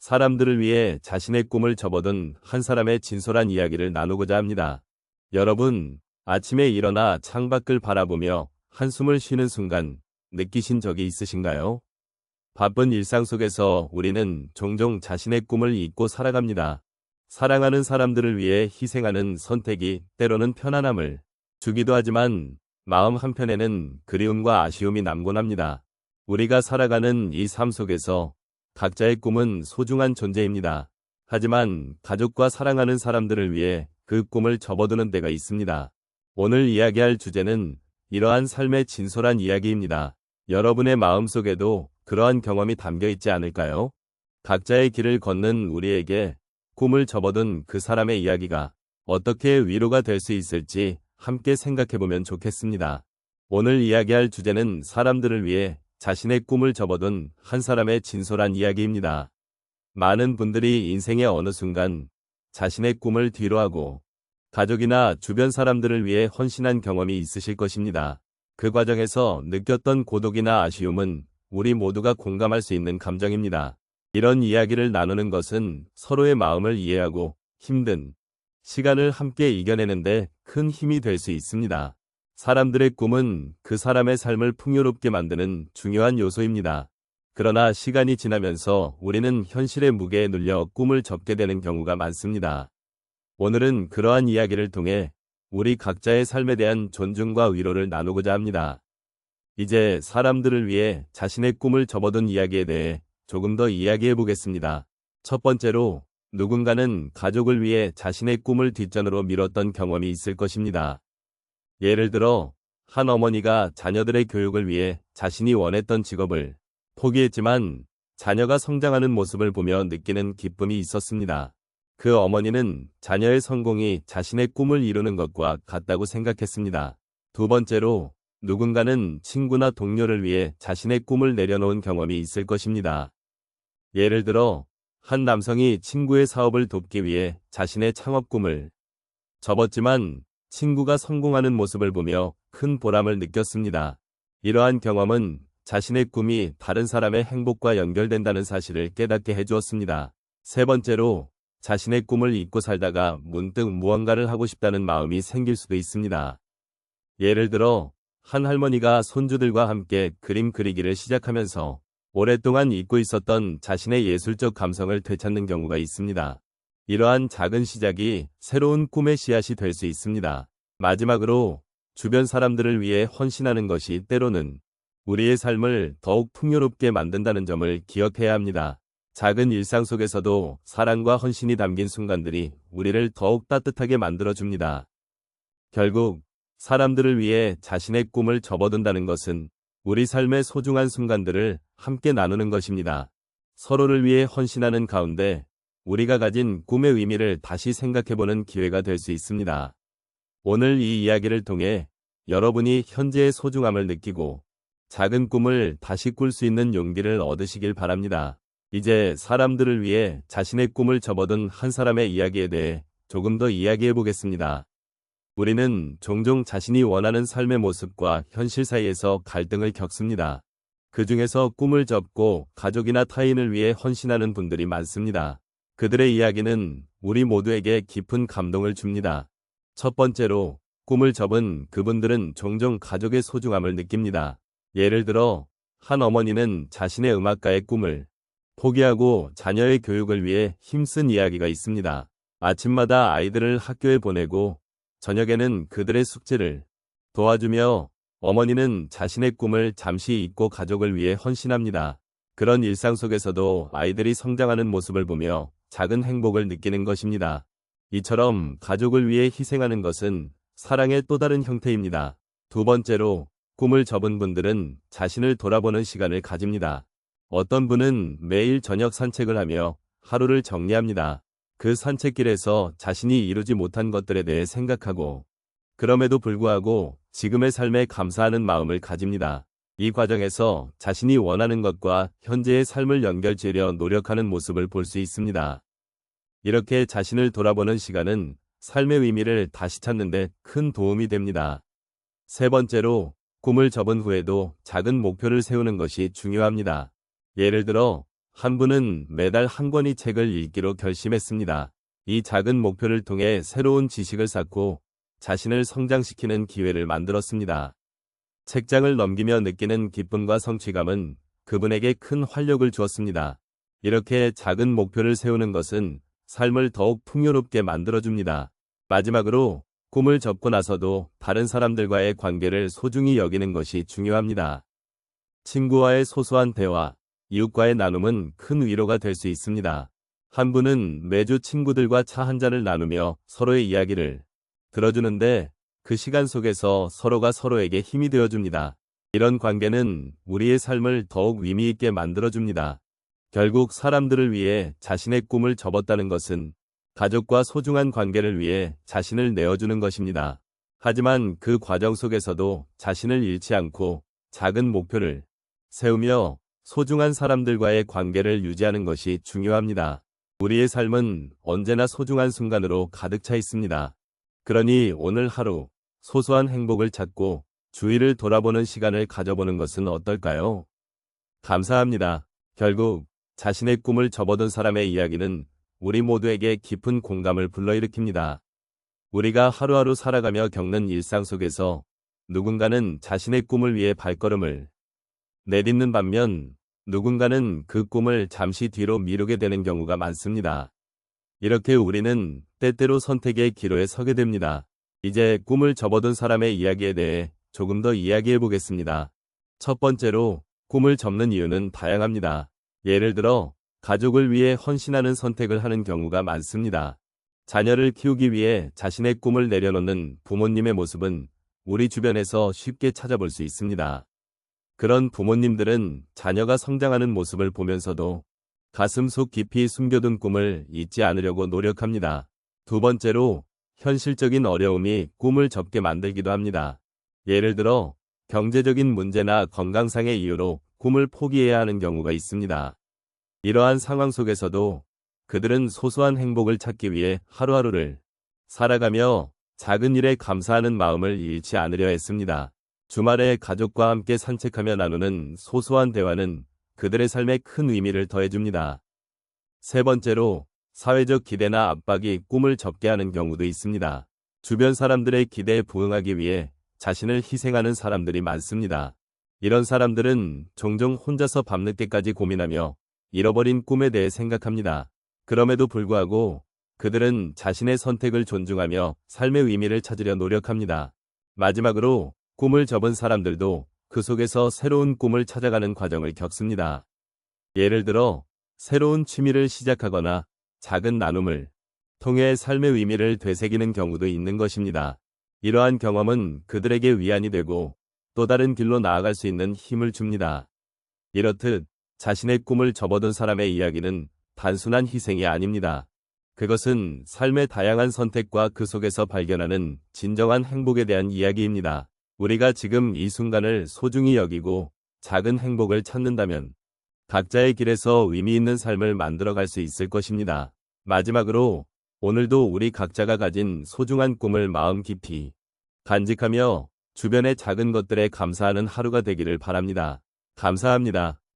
사람들을 위해 자신의 꿈을 접어둔 한 사람의 진솔한 이야기를 나누고자 합니다. 여러분, 아침에 일어나 창밖을 바라보며 한숨을 쉬는 순간 느끼신 적이 있으신가요? 바쁜 일상 속에서 우리는 종종 자신의 꿈을 잊고 살아갑니다. 사랑하는 사람들을 위해 희생하는 선택이 때로는 편안함을 주기도 하지만 마음 한편에는 그리움과 아쉬움이 남곤 합니다. 우리가 살아가는 이 삶 속에서 각자의 꿈은 소중한 존재입니다. 하지만 가족과 사랑하는 사람들을 위해 그 꿈을 접어두는 때가 있습니다. 오늘 이야기할 주제는 이러한 삶의 진솔한 이야기입니다. 여러분의 마음속에도 그러한 경험이 담겨 있지 않을까요? 각자의 길을 걷는 우리에게 꿈을 접어둔 그 사람의 이야기가 어떻게 위로가 될 수 있을지 함께 생각해보면 좋겠습니다. 오늘 이야기할 주제는 사람들을 위해 자신의 꿈을 접어둔 한 사람의 진솔한 이야기입니다. 많은 분들이 인생의 어느 순간 자신의 꿈을 뒤로하고 가족이나 주변 사람들을 위해 헌신한 경험이 있으실 것입니다. 그 과정에서 느꼈던 고독이나 아쉬움은 우리 모두가 공감할 수 있는 감정입니다. 이런 이야기를 나누는 것은 서로의 마음을 이해하고 힘든 시간을 함께 이겨내는데 큰 힘이 될 수 있습니다. 사람들의 꿈은 그 사람의 삶을 풍요롭게 만드는 중요한 요소입니다. 그러나 시간이 지나면서 우리는 현실의 무게에 눌려 꿈을 접게 되는 경우가 많습니다. 오늘은 그러한 이야기를 통해 우리 각자의 삶에 대한 존중과 위로를 나누고자 합니다. 이제 사람들을 위해 자신의 꿈을 접어둔 이야기에 대해 조금 더 이야기해 보겠습니다. 첫 번째로, 누군가는 가족을 위해 자신의 꿈을 뒷전으로 미뤘던 경험이 있을 것입니다. 예를 들어, 한 어머니가 자녀들의 교육을 위해 자신이 원했던 직업을 포기했지만 자녀가 성장하는 모습을 보며 느끼는 기쁨이 있었습니다. 그 어머니는 자녀의 성공이 자신의 꿈을 이루는 것과 같다고 생각했습니다. 두 번째로, 누군가는 친구나 동료를 위해 자신의 꿈을 내려놓은 경험이 있을 것입니다. 예를 들어, 한 남성이 친구의 사업을 돕기 위해 자신의 창업 꿈을 접었지만 친구가 성공하는 모습을 보며 큰 보람을 느꼈습니다. 이러한 경험은 자신의 꿈이 다른 사람의 행복과 연결된다는 사실을 깨닫게 해주었습니다. 세 번째로, 자신의 꿈을 잊고 살다가 문득 무언가를 하고 싶다는 마음이 생길 수도 있습니다. 예를 들어, 한 할머니가 손주들과 함께 그림 그리기를 시작하면서 오랫동안 잊고 있었던 자신의 예술적 감성을 되찾는 경우가 있습니다. 이러한 작은 시작이 새로운 꿈의 씨앗이 될 수 있습니다. 마지막으로, 주변 사람들을 위해 헌신하는 것이 때로는 우리의 삶을 더욱 풍요롭게 만든다는 점을 기억해야 합니다. 작은 일상 속에서도 사랑과 헌신이 담긴 순간들이 우리를 더욱 따뜻하게 만들어줍니다. 결국, 사람들을 위해 자신의 꿈을 접어둔다는 것은 우리 삶의 소중한 순간들을 함께 나누는 것입니다. 서로를 위해 헌신하는 가운데 우리가 가진 꿈의 의미를 다시 생각해보는 기회가 될 수 있습니다. 오늘 이 이야기를 통해 여러분이 현재의 소중함을 느끼고 작은 꿈을 다시 꿀 수 있는 용기를 얻으시길 바랍니다. 이제 사람들을 위해 자신의 꿈을 접어둔 한 사람의 이야기에 대해 조금 더 이야기해 보겠습니다. 우리는 종종 자신이 원하는 삶의 모습과 현실 사이에서 갈등을 겪습니다. 그 중에서 꿈을 접고 가족이나 타인을 위해 헌신하는 분들이 많습니다. 그들의 이야기는 우리 모두에게 깊은 감동을 줍니다. 첫 번째로, 꿈을 접은 그분들은 종종 가족의 소중함을 느낍니다. 예를 들어, 한 어머니는 자신의 음악가의 꿈을 포기하고 자녀의 교육을 위해 힘쓴 이야기가 있습니다. 아침마다 아이들을 학교에 보내고 저녁에는 그들의 숙제를 도와주며 어머니는 자신의 꿈을 잠시 잊고 가족을 위해 헌신합니다. 그런 일상 속에서도 아이들이 성장하는 모습을 보며 작은 행복을 느끼는 것입니다. 이처럼 가족을 위해 희생하는 것은 사랑의 또 다른 형태입니다. 두 번째로, 꿈을 접은 분들은 자신을 돌아보는 시간을 가집니다. 어떤 분은 매일 저녁 산책을 하며 하루를 정리합니다. 그 산책길에서 자신이 이루지 못한 것들에 대해 생각하고 그럼에도 불구하고 지금의 삶에 감사하는 마음을 가집니다. 이 과정에서 자신이 원하는 것과 현재의 삶을 연결지으려 노력하는 모습을 볼 수 있습니다. 이렇게 자신을 돌아보는 시간은 삶의 의미를 다시 찾는 데 큰 도움이 됩니다. 세 번째로, 꿈을 접은 후에도 작은 목표를 세우는 것이 중요합니다. 예를 들어, 한 분은 매달 한 권의 책을 읽기로 결심했습니다. 이 작은 목표를 통해 새로운 지식을 쌓고 자신을 성장시키는 기회를 만들었습니다. 책장을 넘기며 느끼는 기쁨과 성취감은 그분에게 큰 활력을 주었습니다. 이렇게 작은 목표를 세우는 것은 삶을 더욱 풍요롭게 만들어줍니다. 마지막으로 꿈을 접고 나서도 다른 사람들과의 관계를 소중히 여기는 것이 중요합니다. 친구와의 소소한 대화, 이웃과의 나눔은 큰 위로가 될 수 있습니다. 한 분은 매주 친구들과 차 한 잔을 나누며 서로의 이야기를 들어주는데 그 시간 속에서 서로가 서로에게 힘이 되어줍니다. 이런 관계는 우리의 삶을 더욱 의미 있게 만들어줍니다. 결국 사람들을 위해 자신의 꿈을 접었다는 것은 가족과 소중한 관계를 위해 자신을 내어주는 것입니다. 하지만 그 과정 속에서도 자신을 잃지 않고 작은 목표를 세우며 소중한 사람들과의 관계를 유지하는 것이 중요합니다. 우리의 삶은 언제나 소중한 순간으로 가득 차 있습니다. 그러니 오늘 하루 소소한 행복을 찾고 주위를 돌아보는 시간을 가져보는 것은 어떨까요? 감사합니다. 결국 자신의 꿈을 접어든 사람의 이야기는 우리 모두에게 깊은 공감을 불러일으킵니다. 우리가 하루하루 살아가며 겪는 일상 속에서 누군가는 자신의 꿈을 위해 발걸음을 내딛는 반면 누군가는 그 꿈을 잠시 뒤로 미루게 되는 경우가 많습니다. 이렇게 우리는 때때로 선택의 기로에 서게 됩니다. 이제 꿈을 접어든 사람의 이야기에 대해 조금 더 이야기해 보겠습니다. 첫 번째로 꿈을 접는 이유는 다양합니다. 예를 들어 가족을 위해 헌신하는 선택을 하는 경우가 많습니다. 자녀를 키우기 위해 자신의 꿈을 내려놓는 부모님의 모습은 우리 주변에서 쉽게 찾아볼 수 있습니다. 그런 부모님들은 자녀가 성장하는 모습을 보면서도 가슴속 깊이 숨겨둔 꿈을 잊지 않으려고 노력합니다. 두 번째로 현실적인 어려움이 꿈을 접게 만들기도 합니다. 예를 들어 경제적인 문제나 건강상의 이유로 꿈을 포기해야 하는 경우가 있습니다. 이러한 상황 속에서도 그들은 소소한 행복을 찾기 위해 하루하루를 살아가며 작은 일에 감사하는 마음을 잃지 않으려 했습니다. 주말에 가족과 함께 산책하며 나누는 소소한 대화는 그들의 삶에 큰 의미를 더해줍니다. 세 번째로 사회적 기대나 압박이 꿈을 접게 하는 경우도 있습니다. 주변 사람들의 기대에 부응하기 위해 자신을 희생하는 사람들이 많습니다. 이런 사람들은 종종 혼자서 밤늦게까지 고민하며 잃어버린 꿈에 대해 생각합니다. 그럼에도 불구하고 그들은 자신의 선택을 존중하며 삶의 의미를 찾으려 노력합니다. 마지막으로 꿈을 접은 사람들도 그 속에서 새로운 꿈을 찾아가는 과정을 겪습니다. 예를 들어 새로운 취미를 시작하거나 작은 나눔을 통해 삶의 의미를 되새기는 경우도 있는 것입니다. 이러한 경험은 그들에게 위안이 되고 또 다른 길로 나아갈 수 있는 힘을 줍니다. 이렇듯 자신의 꿈을 접어든 사람의 이야기는 단순한 희생이 아닙니다. 그것은 삶의 다양한 선택과 그 속에서 발견하는 진정한 행복에 대한 이야기입니다. 우리가 지금 이 순간을 소중히 여기고 작은 행복을 찾는다면 각자의 길에서 의미 있는 삶을 만들어갈 수 있을 것입니다. 마지막으로 오늘도 우리 각자가 가진 소중한 꿈을 마음 깊이 간직하며 주변의 작은 것들에 감사하는 하루가 되기를 바랍니다. 감사합니다.